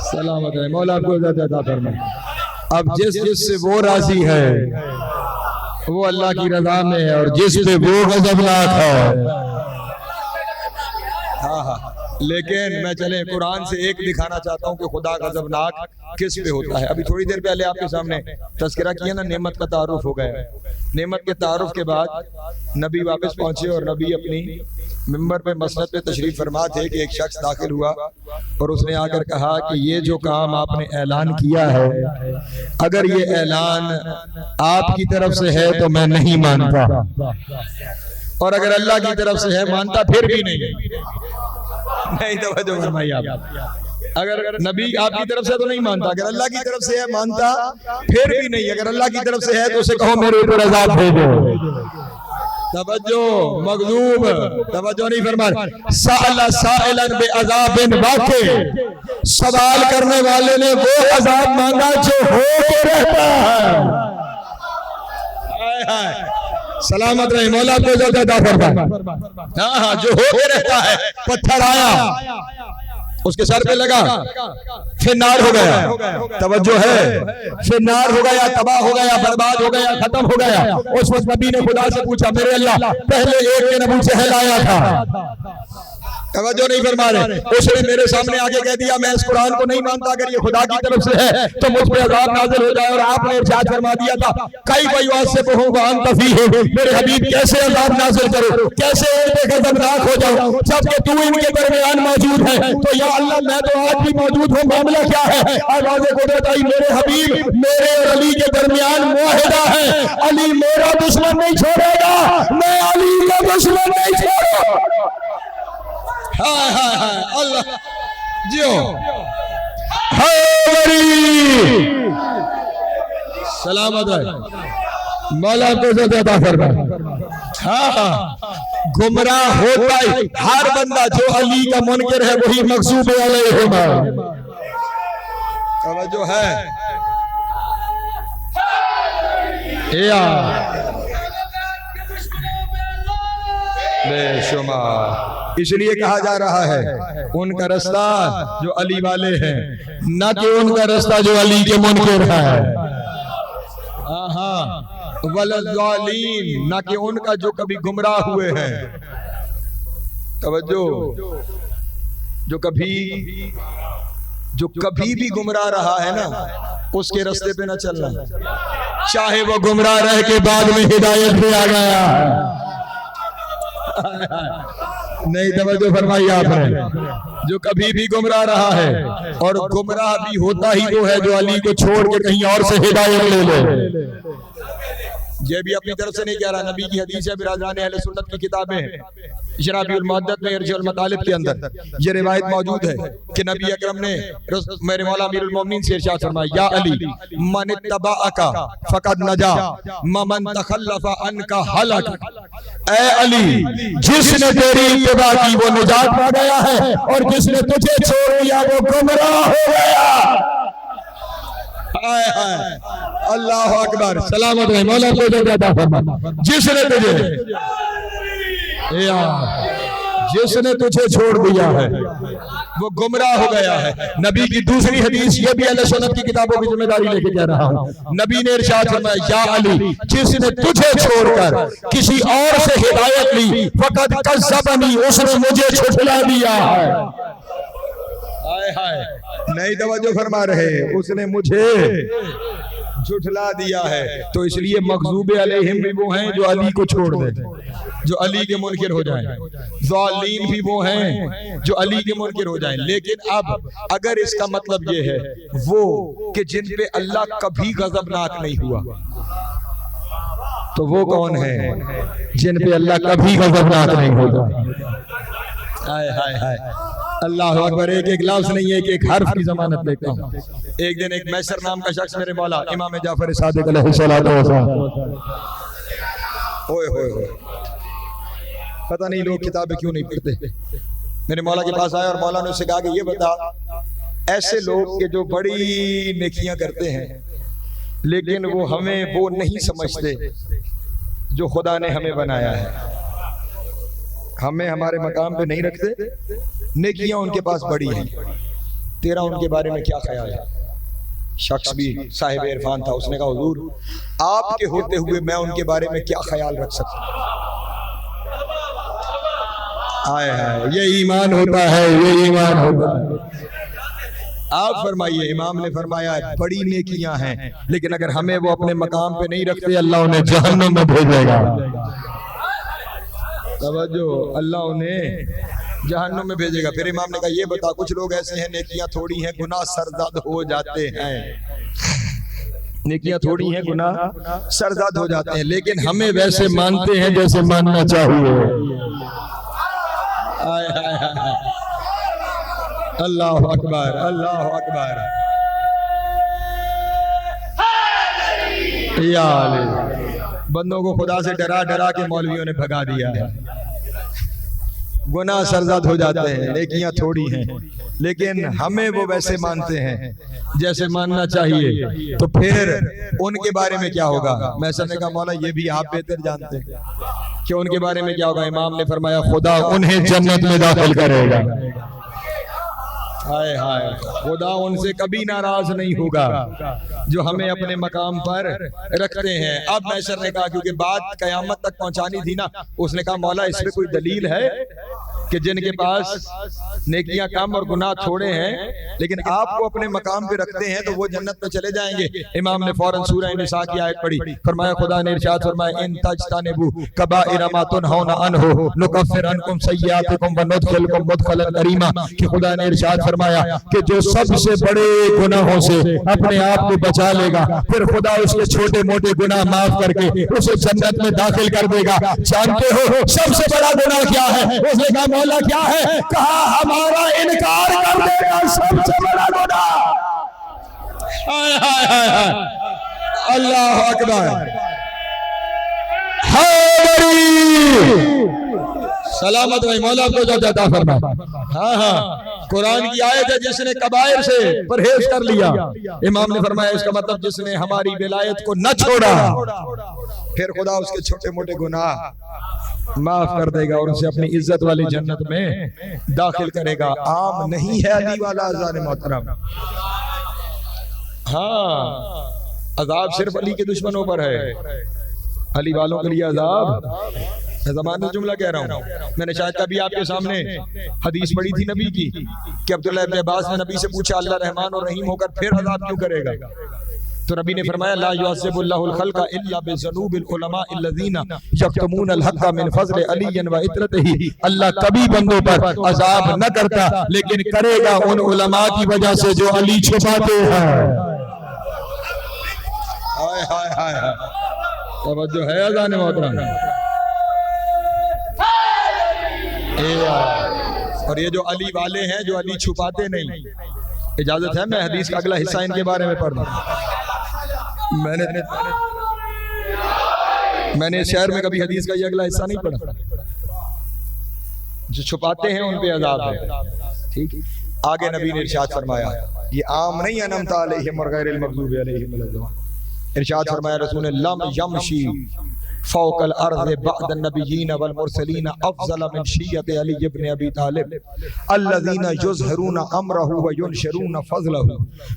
सलामत है, मौला आपको इज़्ज़त अता फरमाए। अब जिससे वो राजी है वो अल्लाह की रजा में है, और जिस पे वो गज़बनाक है। हाँ, लेकिन मैं चले कुरान से एक दिखाना चाहता हूँ कि खुदा गज़बनाक किस पे होता है। अभी थोड़ी देर पहले आपके सामने तज़किरा किया ना, नेमत का तारुफ हो गया। नेमत के तारुफ के बाद नबी वापस पहुंचे और नबी अपनी मिंबर पे मसनद पे तशरीफ फरमा थे कि एक शख्स दाखिल हुआ और उसने आकर कहा कि ये जो काम आपने ऐलान किया है, अगर ये ऐलान आपकी तरफ से है तो मैं नहीं मानता, और अगर अल्लाह की तरफ से है मानता फिर भी नहीं। तवज्जो फरमाइए आप, अगर नबी आपकी तरफ से तो नहीं मानता, अगर अल्लाह की तरफ से है मानता फिर भी नहीं। अगर अल्लाह की तरफ से है तो उसे कहो मेरे ऊपर अज़ाब भेजो। तवज्जो मग़ज़ूब, तवज्जो नहीं फरमा। साला साइलन बे अज़ाबिन वाक़े, सवाल करने वाले ने वो अज़ाब मांगा जो हो के रहता है। सलामत रहे, मौला को इज़्ज़त अता फरमाए। हाँ, जो हो के रहता है। पत्थर आया, उसके सर पे लगा, फिर नार हो गया। तवज्जो है, फिर नार हो गया, तबाह हो गया, बर्बाद हो गया, खत्म हो गया। उस वक्त नबी ने खुदा से पूछा, मेरे अल्लाह, पहले एक के नबी से हिलाया था। तवज्जो नहीं फरमा रहे। उसने मेरे सामने आके कह दिया मैं इस कुरान को नहीं मानता, अगर ये खुदा की तरफ से है तो मुझ पे अज़ाब नाज़िल हो जाए। और आपने इरशाद फरमा दिया था कई वयुआत से बहुवा अंत फीह, मेरे हबीब कैसे अज़ाब नाज़िल करो, कैसे इनके गज़बनाक हो जाओ जबकि तू इनके दरमियान मौजूद है। तो या अल्लाह, मैं तो आज भी मौजूद हूँ, मामला क्या है? आवाज़ कुदरत आई, मेरे हबीब मेरे और अली के दरमियान मुआहिदा है, अली मेरा दुश्मन नहीं छोड़ेगा, मैं अली का दुश्मन नहीं छोड़ूंगा। हाय हाय हाय, अल्लाह जियो सलामत है, मौला को इज़्ज़त अता फरमाए। हाँ, गुमराह होता ही हर बंदा जो अली का मुनकिर है वही मग़ज़ूब अलैहिम। तवज्जो है या बेशुमार। इसलिए कहा जा रहा है उनका रास्ता जो अली वाले हैं, न कि उनका रास्ता जो अली के मुनकिर है। वलद्दालीन, न कि उनका जो कभी गुमराह हुए हैं। तवज्जो, जो कभी भी गुमराह रहा है ना, उसके रास्ते पे न चलना, चाहे वो गुमराह रह के बाद में हिदायत पे आ गया। नहीं, तवज्जो फरमाइए आपने। जो कभी भी गुमराह रहा है, और गुमराह भी होता ही वो है जो अली को छोड़ के कहीं और से हिदायत ले ले ये भी अपनी तरफ से नहीं कह रहा, नबी की हदीस है, बिरादरान अहले सुन्नत की किताबें हैं। शराबुल मुअद्दत में इरजुल मतालिब के अंदर ये रिवायत मौजूद है कि नबी अकरम ने मेरे मौला अमीरुल मोमिनीन से इरशाद फरमाया, या अली मन इत्तबाअका फक़द नजा ममन तखल्लफा अनका हलक। ऐ अली, जिसने तेरी इत्तिबा की वो निजात पा गया है, और जिसने तुझे छोड़ दिया वो गुमराह हो गया। हाय हाय, अल्लाह अकबर, सलामत रहे मौला को अता फरमा। जिसने तुझे जिसने तुझे छोड़ दिया है वो गुमराह हो गया है। नबी की दूसरी हदीस, ये भी अहले सुन्नत की किताबों की जिम्मेदारी लेके कह रहा हूँ, नबी ने इरशाद फरमाया, या अली, जिसने तुझे छोड़कर किसी और से हिदायत ली फकद कज़्ज़बनी, उसने मुझे झुठला दिया है। हाय हाय, नहीं तवज्जो फरमा रहे, उसने मुझे झुठला दिया है। तो इसलिए मग़ज़ूब अलैहिम भी वो हैं जो अली को छोड़ दें, जो अली के मुनकिर हो जाएं। ज़ालिमीन भी वो हैं जो अली के मुनकिर हो जाएं। लेकिन अब अगर इसका मतलब ये है वो कि जिन पे अल्लाह कभी गज़बनाक नहीं हुआ, तो वो कौन है जिन पे अल्लाह कभी गज़बनाक नहीं होगा? हाय हाय हाय, अल्लाह अकबर। एक एक लफ्ज़ नहीं, एक एक हर्फ की जमानत लेता हूँ। एक दिन एक मैसर नाम का शख्स मेरे मौला इमाम जाफर सादिक अलैहिस्सलातु वस्सलाम, ओए होए, पता नहीं लोग किताबें क्यों नहीं पढ़ते, मेरे मौला के पास आया और मौला ने उससे कहा कि ये बता, ऐसे लोग के जो बड़ी नेकियां करते हैं लेकिन वो हमें वो नहीं समझते जो खुदा ने हमें बनाया है, हमें हमारे मकाम पे नहीं रखते, नेकियां उनके पास बड़ी हैं, तेरा उनके बारे में क्या ख्याल है? शख्स भी साहिब इरफान था, उसने कहा हुजूर, आपके होते हुए मैं उनके बारे में क्या ख्याल रख सकता हूं? आए हाय, ये ईमान होता है, ये ईमान होता है। आप फरमाइए, इमाम ने फरमाया बड़ी नेकियां हैं, लेकिन अगर हमें वो अपने मकाम पे नहीं रखते अल्लाह उन्हें जहन्नम में भेजेगा। तवज्जो, अल्लाह उन्हें जहन्नुम में भेजेगा। फिर इमाम ने कहा, ये बता, कुछ लोग ऐसे हैं नेकियां थोड़ी हैं गुनाह सरजद हो जाते हैं, नेकियां थोड़ी हैं गुनाह सरजद हो जाते हैं, लेकिन हमें वैसे मानते हैं जैसे मानना चाहिए। आय हाय हाय, अल्लाह अकबर, अल्लाह अकबर। या बंदों को खुदा से डरा डरा के मौलवियों ने भगा दिया है। गुनाह सरजद हो जाते हैं, नेकियां थोड़ी हैं, लेकिन हमें वो वैसे मानते हैं जैसे मानना चाहिए। तो फिर उनके बारे में क्या होगा? मैं समझने का मौला, ये भी आप बेहतर जानते हैं कि उनके बारे में क्या होगा। इमाम ने फरमाया, खुदा उन्हें जन्नत में दाखिल करेगा। हाय हाय, खुदा उनसे कभी नाराज नहीं होगा जो हमें अपने मकाम पर रखते हैं। अब मैसर ने कहा, क्योंकि बात कयामत तक पहुंचानी थी ना, उसने कहा, मौला इसमें कोई दलील है कि जिनके पास नेकियां कम और गुनाह थोड़े हैं लेकिन आपको अपने मकाम पे रखते हैं तो वो जन्नत में चले जाएंगे? इमाम ने फौरन सूरह निसा की आयत पढ़ी, फरमाया, खुदा ने इरशाद फरमाया, इन तजतनिबू कबाइर मा तुनहौना अन्हु नुकफ्फिर अन्कुम सय्यातिकुम व नुदखिलकुम मुदखलन करीमा। कि खुदा ने इरशाद फरमाया कि जो सबसे बड़े गुनाहों से अपने आप को बचा लेगा, फिर खुदा उसके छोटे मोटे गुनाह माफ करके उसे जन्नत में दाखिल कर देगा। जानते हो सबसे बड़ा गुनाह क्या है? उसने कहा, मौला क्या है? कहा, हमारा इनकार कर देगा, सबसे बड़ा गुनाह। हाय हाय हाय हाय, अल्लाह अकबर। सलामत भाई, मौला को अता फरमाए। हाँ हाँ, कुरान की आयत है, जिसने कबायर से परहेज कर लिया, इमाम ने फरमाया इसका मतलब जिसने हमारी विलायत को न छोड़ा, फिर खुदा उसके छोटे मोटे गुनाह माफ कर देगा और उसे अपनी इज्जत वाली जन्नत में दाखिल करेगा। आम नहीं है अली वाला अज़ान मोहतरम। हाँ, अजाब सिर्फ अली के दुश्मनों पर है, अली वालों के लिए अजाब। ज़माने जुमला कह रहा हूँ, मैंने शायद कभी आपके सामने हदीस पढ़ी थी नबी की कि अब्दुल्लाह इब्न अब्बास ने नबी से पूछा, अल्लाह रहमान और रहीम होकर फिर अजाब क्यों करेगा? तो नबी ने फरमाया, ला युअज़्ज़िबुल्लाहुल खल्क़ इल्ला बिज़ुनूबिल उलमा अल्लज़ीना यक्तमूनल हक़्क़ मिन फ़ज़्लि अलीय्यिन व इत्रतिही। अल्लाह कभी बंदों पर अजाब न करता, लेकिन करेगा उन उलमा की वजह से जो अली छुपाते हैं। हाय हाय हाय, तवज्जो है अज़ान मोहतरम। और ये जो अली वाले हैं, जो अली छुपाते नहीं, इजाजत है मैं हदीस का अगला हिस्सा इनके बारे में पढ़ दूं। मैंने इस शहर में कभी हदीस का ये अगला हिस्सा नहीं पढ़ा। जो छुपाते हैं उन पे अज़ाब है। ठीक, आगे नबी ने इरशाद फरमाया, ये आम नहीं अनमता अलैहिम और गैरिल मग़ज़ूबि अलैहिम वलद्दालिन। इरशाद फरमाया रसूल ने, लम यमशी फौकल अर्ज़ बअद नबिय्यीन वल मुरसलीन अफ़ज़ल मिन शिय्यत अली इब्न अबी तालिब अल्लज़ीना युज़हिरून अमरहु व युनशिरून फ़ज़लहु।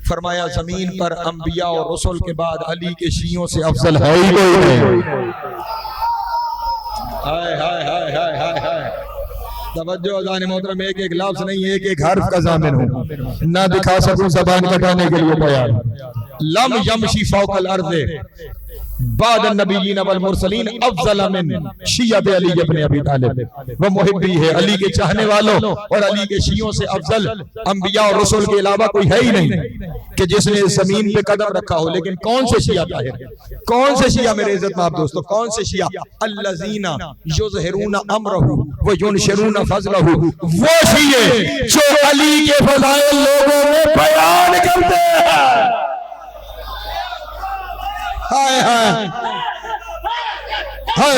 फरमाया ज़मीन पर अंबिया और रसूल के बाद अली के शियों से अफजल है ही कोई नहीं। हाय हाय हाय हाय हाय हाय। तवज्जो अज़ान मोहतरम, एक एक लफ्ज़ नहीं, एक एक हर्फ का ज़ामिन हूं, ना दिखा सकूं ज़बान कटाने के लिए तैयार। लम यमशी फौकल अर्ज़ बाद नबिय्यीन वल मुरसलीन अफ़ज़ल मिन शिय्यत अली इब्न अबी तालिब। वो मुहिब्बी है, अली के चाहने वालों और अली के शियों से अफजल अंबिया और रसूल के अलावा कोई है ही नहीं कि जिसने जमीन पे कदम रखा हो। लेकिन कौन से शिया ताहिर, कौन से शिया मेरे इज्जत माफ दोस्तों, कौन से शिया? अल्लज़ीना युज़हिरून अमरहु व युनशिरून फ़ज़लहु, वो शिये जो अली के फ़ज़ाइल लोगों में बयान करते हैं। हाय हाय हाय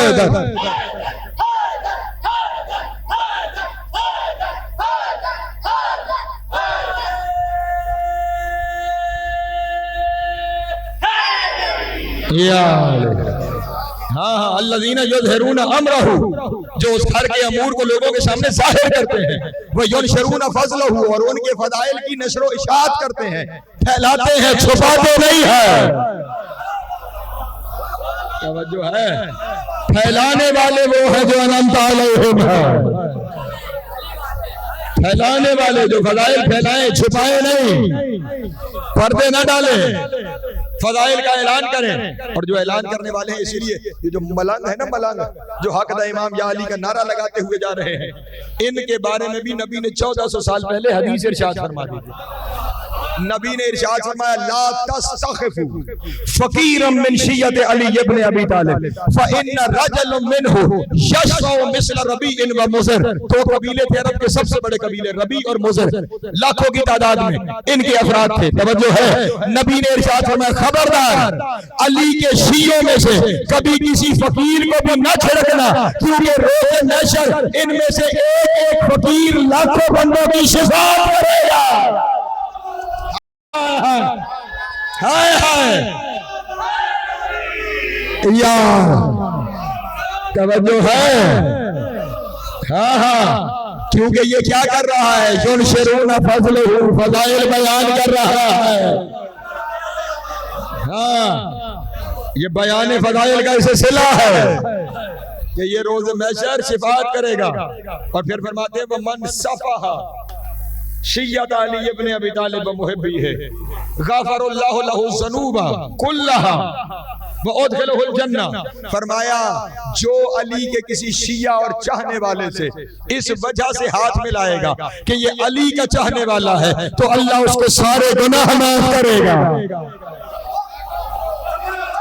हाँ, अल्लज़ीना युज़हिरून अमरहु, जो उस घर के अमूर को लोगों के सामने जाहिर करते हैं, वह युनशिरून फ़ज़लहु, और उनके फ़ज़ाइल की नशर व इशाअत करते हैं, फैलाते हैं, छुपाते नहीं है। तवज्जो है, फैलाने वाले वो है जो अनंत अलैहिम है। फैलाने वाले जो फज़ाइल फैलाएं, छुपाए नहीं, पर्दे न डाले, फज़ाइल का ऐलान करें। और जो ऐलान करने वाले हैं, इसीलिए ये जो मलंग है ना, मलंग जो हक़ दा इमाम या अली का नारा लगाते हुए जा रहे हैं, इनके बारे में भी नबी ने 1400 साल पहले हदीस इरशाद फरमा दी थी। नबी ने इरशाद फरमाया, ला तस्तखिफू फकीरम मिन शिय्यत अली इब्न अबी तालिब फइन्न रजुलन मिनहु यशफउ मिस्ल रबीइन व मुज़र। तो कबीले थे अरब के सबसे बड़े कबीले, रबी और मुज़र, लाखों की तादाद में इनके अफराद थे। तवज्जो है, नबी ने इरशाद फरमाया, खबरदार अली के शियों में से कभी किसी फकीर को भी न छिड़कना, क्योंकि रोज़े महशर इनमें से एक एक फकीर लाखों बंदों की शिफाअत करेगा। हाय हाय यार, तवज्जो है। हाँ हाँ, क्योंकि ये क्या कर रहा है? युनशिरून फ़ज़लहु, फ़ज़ाइल बयान कर रहा है। हाँ, ये बयान फ़ज़ाइल का इसे सिला है कि ये रोज़ महशर शिफाअत करेगा। और फिर फरमाते हैं, मन सफ़हा शिय्यत अली इब्न अबी तालिब मुहिब्बी है, गफ़रल्लाहु लहु ज़ुनूबा कुल्लहा व उदखिलहुल जन्ना। फरमाया, जो अली के किसी शिया और चाहने वाले से इस वजह से हाथ मिलाएगा कि ये अली का चाहने वाला है, तो अल्लाह उसके सारे गुनाह माफ करेगा।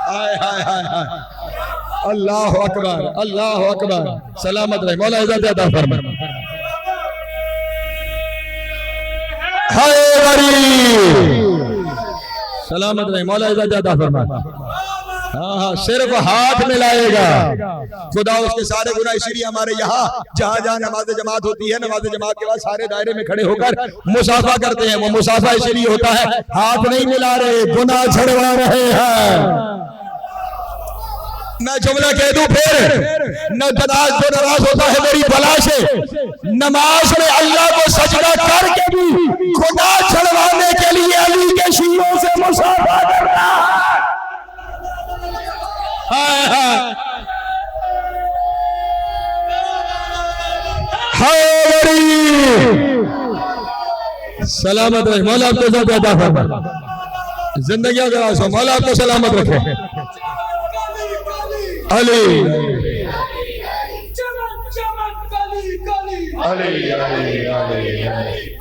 हाय हाय हाय हाय, अल्लाह अकबर, अल्लाह अकबर। सलामत रहे, मौला इज़्ज़त अता फरमाए। हाय सलामत रहे, मौला इज़्ज़त अता फरमाए। हाँ हाँ, सिर्फ हाथ मिलाएगा, खुदा उसके सारे गुनाह। इसलिए हमारे यहाँ जहाँ जहाँ नमाज जमात होती है, नमाज जमात के बाद सारे दायरे में खड़े होकर मुसाफा करते हैं। वो मुसाफा इसलिए होता है, हाथ नहीं मिला रहे, गुनाह झड़वा रहे हैं। मैं जुमला कह दूं फिर, नमाज जो नाराज होता है मेरी बला से, नमाज में अल्लाह को सजदा करके भी गुनाह छुड़वाने के लिए अली के शियों से मुसाफा करना। हाय हाय हाय, सलामत रहे, मौला आपको ज़िंदा फरमाए, जिंदगी दराज हो, मौला आपको सलामत रखे। अली अली अली अली अली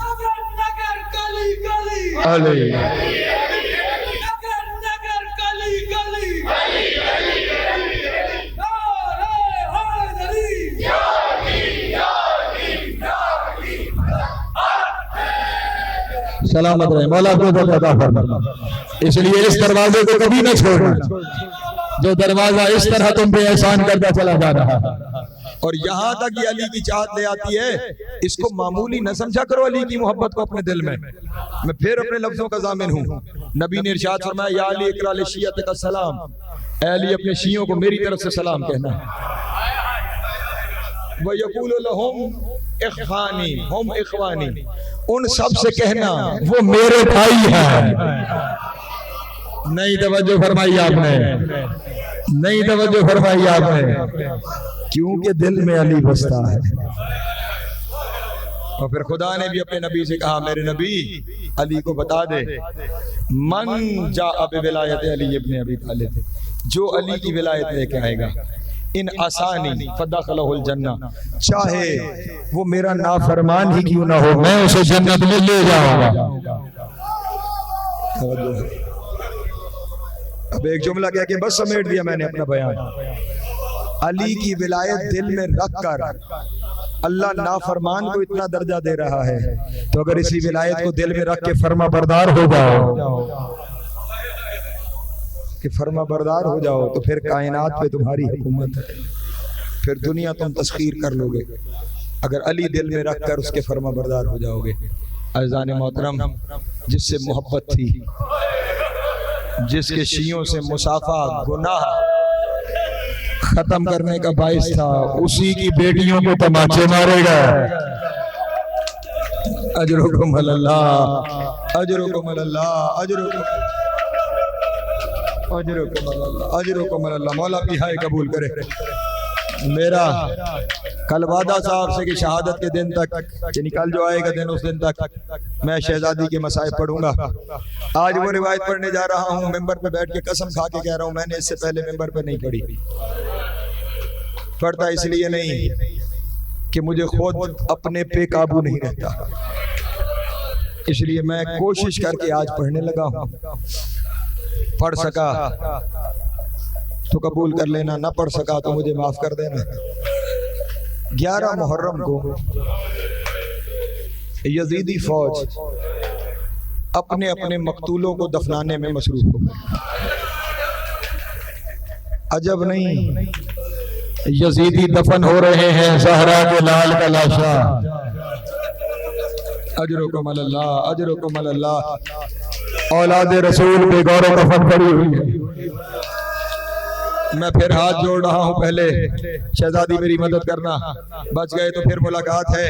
सलामत रहे, मौला को अता फरमा। इसलिए इस दरवाजे को कभी न छोड़ना, जो दरवाजा इस तरह तुम पे एहसान करता चला जा रहा है। और यहाँ तक ये अली की चाहत ले आती है, इसको मामूली न समझा करो अली की मोहब्बत को अपने दिल में। मैं फिर अपने लफ्जों का जामिन हूँ। नबी ने इरशाद फरमाया, या अली इकरा ले शिय्यत का सलाम, ऐ अली अपने शियों को मेरी तरफ से सलाम कहना है। व यक़ूलु लहुम इख्वानी हुम इख्वानी, उन सब से कहना वो मेरे भाई हैं। नहीं तवज्जो फरमाई आपने, नहीं तवज्जो फरमाई आपने, क्योंकि दिल में अली बसता है। और फिर खुदा ने भी अपने नबी से कहा, मेरे नबी अली को बता दे, मन जा अब विलायत अली इब्न अबी तालिब, जो अली की विलायत लेके आएगा, इन आसानी फदखलहुल जन्ना, चाहे वो मेरा नाफरमान ही क्यों ना हो, मैं उसे जन्नत में ले जाऊंगा। अब एक जुमला कह के बस समेट दिया मैंने अपना बयान। अली की विलायत दिल में रखकर अल्लाह नाफरमान को इतना दर्जा दे रहा है, तो अगर इसी विलायत को दिल में रख के फर्मा बरदार हो जाओ, कि फर्मा बरदार हो जाओ, तो फिर कायनात पे तुम्हारी हुकूमत है, फिर दुनिया तुम तस्खीर कर लोगे। अगर अली दिल में रखकर उसके फर्मा बरदार हो जाओगे। अज़ान मोहतरम, जिससे मोहब्बत थी, जिसके शियों से मुसाफा गुनाह खत्म करने का बाइस था, उसी की बेटियों को तमाचे मारेगा। अजरुकुम अल्लाह, अजरुकुम अल्लाह, अजरुकुम अल्लाह। मौला की हाय कबूल करे। मेरा कल वादा साहब से कि शहादत के दिन तक, यानी कल जो आएगा दिन, उस दिन तक मैं शहजादी के मसाइब पढ़ूंगा। आज वो रिवायत पढ़ने जा रहा हूँ, मेंबर पे बैठ के कसम खा के कह रहा हूँ, मैंने इससे पहले मेंबर पे नहीं पढ़ी। पढ़ता इसलिए नहीं कि मुझे खुद अपने पे काबू नहीं रहता, इसलिए मैं कोशिश करके आज पढ़ने लगा हूँ। पढ़ सका तो कबूल कर लेना, ना पढ़ सका तो मुझे माफ कर देना। 11 मुहर्रम को यजीदी फौज अपने अपने मकतूलों को दफनाने में मसरूफ हो गई। अजब नहीं, यजीदी दफन हो रहे हैं ज़हरा के लाल का लाशा। अजरुकुम अल्लाह, अजरुकुम अल्लाह। औलाद रसूल पे गौरव कफन पड़ी हुई है। मैं फिर हाथ जोड़ रहा हूँ, पहले शहजादी मेरी मदद करना, बच गए तो फिर मुलाकात है।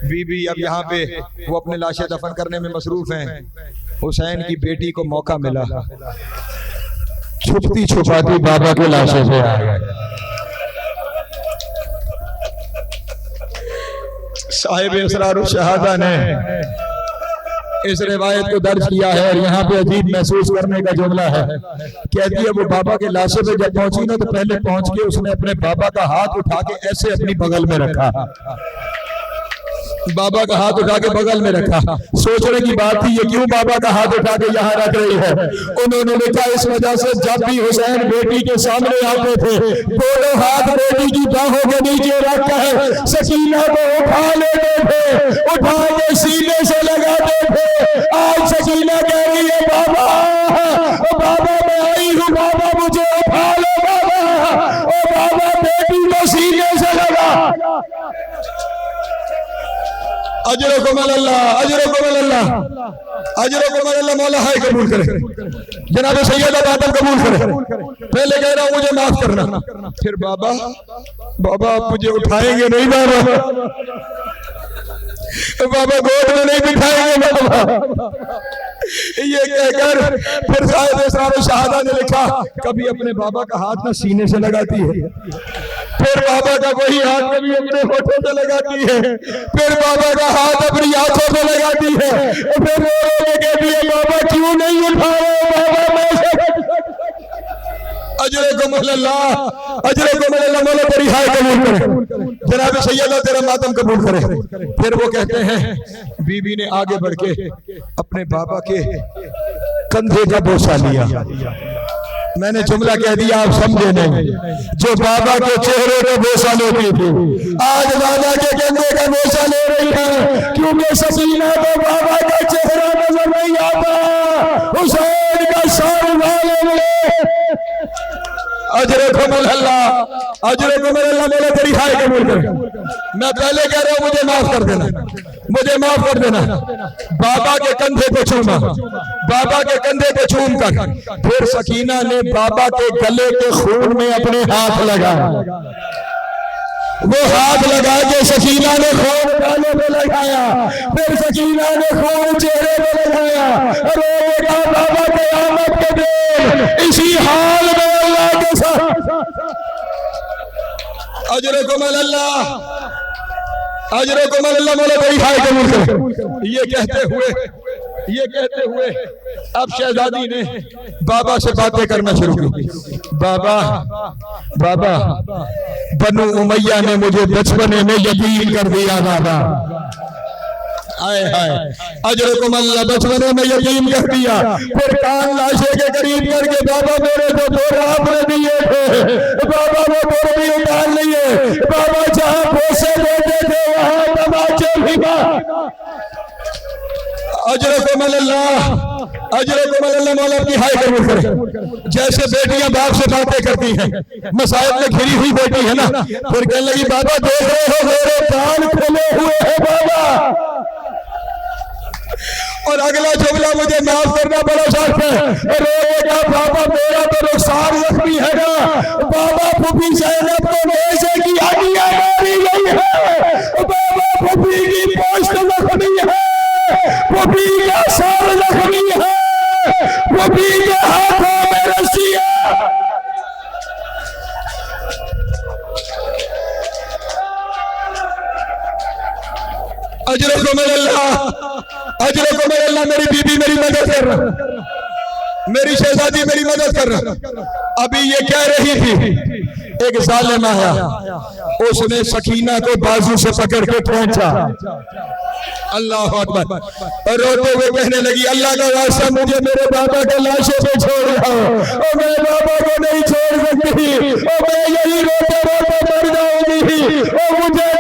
बीबी अब यहाँ पे वो अपने लाशें दफन करने में मसरूफ हैं। हुसैन की बेटी को मौका मिला, छुपती छुपाती बाबा के लाशें से आ गए। साहिब असरार शहादा ने इस रिवायत को दर्ज किया है, और यहाँ पे अजीब महसूस करने का जुमला है। कहती है वो बाबा के लाशे पे जब पहुंची ना, तो पहले पहुंच के उसने अपने बाबा का हाथ उठा के ऐसे अपनी बगल में रखा, बाबा का हाथ उठा के बगल में रखा। सोचने की बात थी ये क्यों बाबा का हाथ उठा के यहाँ रख रही है। उन्होंने लिखा इस वजह से जब भी हुसैन बेटी के सामने आते थे, दोनों हाथ बेटी की बाहों के नीचे रखकर सकीना को उठा लेते थे, उठा के सीने से लगाते थे। आज सकीना कह रही है बाबा, बाबा मैं आई हूँ, बाबा मुझे उठा लो बाबा, और बाबा बेटी को सीने से लगा। अजरुकुम अल्लाह, अजरुकुम अल्लाह, अजरुकुम अल्लाह। मौला हाय कबूल करे, जनाब सैयद आदम कबूल करे। पहले कह रहा हूँ मुझे माफ करना, फिर बाबा, बाबा आप मुझे उठाएंगे नहीं बाबा, बाबा गोद में नहीं बिठाएंगे बाबा। ये कहकर फिर साहिब असरार शहादा ने लिखा, कभी अपने बाबा का हाथ ना सीने से लगाती है, फिर बाबा का वही हाथ कभी अपने होठों से लगाती है, फिर बाबा का हाथ अपनी आंखों से लगाती है, फिर कहती है बाबा क्यों नहीं उठा रहे बाबा मैं। अजरुकुम अल्लाह, अजरुकुम अल्लाह। मौला तेरी हाय कबूल करे, जनाब सैयदा तेरा मातम कबूल करे। फिर वो कहते हैं, बीबी ने आगे बढ़ के अपने बाबा के कंधे का बोसा लिया। मैंने जुमला कह दिया, आप समझे नहीं। जो बाबा के चेहरे का बोसा लेती थी, आज बाबा के कंधे का बोसा ले रही है, क्योंकि सकीना को बाबा का चेहरा नजर अजरकुम अल्लाह, अजरकुम अल्लाह। मेरे तेरी हाय कबूल कर। मैं पहले कह रहा हूं मुझे माफ कर देना, मुझे माफ कर देना। बाबा के कंधे को चूमा, बाबा के कंधे को चूम कर फिर सकीना ने बाबा के गले के खून में अपने हाथ लगाया। वो हाथ लगा के सकीना ने खून गाले पे लगाया, फिर सकीना ने खून चेहरे पे लगाया। रोएगा बाबा क़यामत के दिन इसी हाल में अल्लाह के साथ। अजरकुम अल्लाह, अजरकुम अल्लाह। मौला तेरी हाय कबूल कर। ये कहते हुए अब शहजादी ने बाबा से बातें करना शुरू की। बाबा, बाबा, बनु उमैया ने मुझे बचपने में यतीम कर दिया। बाबा, आए हाय, अजरकुम अल्लाह, बचपने में यतीम कर दिया। फिर कान लाशे के करीब करके बाबा मेरे को दो आपने दिए थे, बाबा वो दो भी उतार लिए। बाबा जहां पैसे देते थे वहां तमाचे भी मार। अजरकुम अल्लाह, अजरकुम अल्लाह। मौला की हाय कबूल करे। जैसे बेटियां बाप से बातें करती हैं, मसाइब में घिरी हुई बेटी है ना, फिर कहने लगी बाबा देख रहे हो मेरे कान खुले हुए हैं बाबा। और अगला जुमला मुझे माफ करना बड़ा शौक है। रोएगा बाबा मेरा तो नुकसान जख्मी है ना। बाबा फूफी ज़ैनब को नेज़े की हड्डियां मारी गई है। बाबा फूफी की पोस्ट जख्मी है, फूफी का सर जख्मी है, फूफी के हाथों में रस्सी है। अजरकुम अल्लाह, अजरकुम अल्लाह। मेरी बीबी मेरी मदद कर रहा, मेरी शहजादी मेरी मदद कर रहा। अभी ये कह रही थी, एक जालिम आया, उसने सकीना को बाजू से पकड़ के खींचा। अल्लाह अकबर। रोते हुए कहने लगी अल्लाह का वास्ता मुझे मेरे बाबा के लाशों पे छोड़ दो। और मैं बाबा को नहीं छोड़ सकती, और मैं यही रोते रोते मर जाऊंगी। और मुझे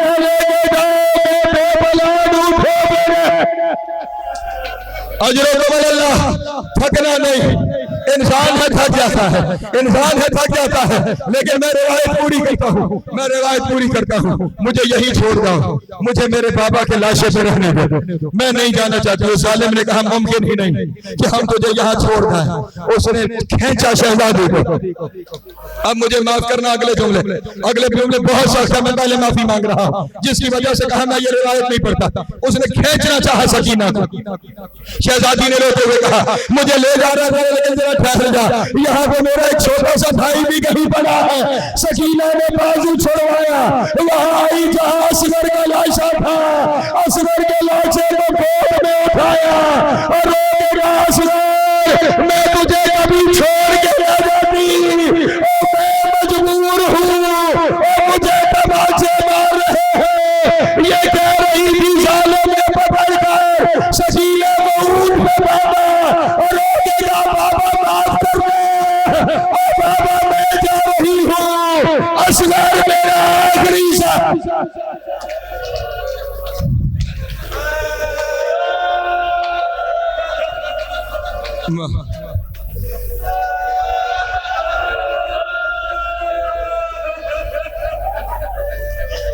अजरकुम अल्लाह। थकना नहीं, इंसान है थक जाता है, इंसान है थक जाता है, लेकिन मैं रिवायत पूरी करता हूँ, मैं रिवायत पूरी करता हूँ। मुझे यही छोड़ दो, मुझे मेरे बाबा के लाशे पे रहने दो, मैं नहीं जाना चाहती। उस जालिम ने कहा मुमकिन ही नहीं कि हम तुझे यहाँ छोड़ दें। उसने खींचा शहजादी को। अब मुझे माफ करना, अगले जुमले बहुत सख्त है, मैं पहले माफी मांग रहा हूँ, जिसकी वजह से कहा मैं ये रिवायत नहीं पढ़ता। उसने खींचना चाहा सकीना को। शहजादी ने रोते हुए कहा मुझे ले जा रहा था, लेकिन जरा ठहर जा, यहाँ पे मेरा एक छोटा सा भाई भी कहीं पड़ा है। सकीना ने बाजू छुड़वाया, वहां आई जहां असगर का लाशा था। असगर के लाशे को गोद में उठाया और रोएगा असगर मैं तुझे कभी छोड़ के न जाती, मैं मजबूर हूँ, मुझे तमाचे मार रहे हैं। ये कह रही थी जालों में पकड़ कर सकीना को ऊंट पे बांधा और रोएगा बाबा माफ कर दे, बाबा मैं जा रही हूँ, असगर मेरा आखिरी सा।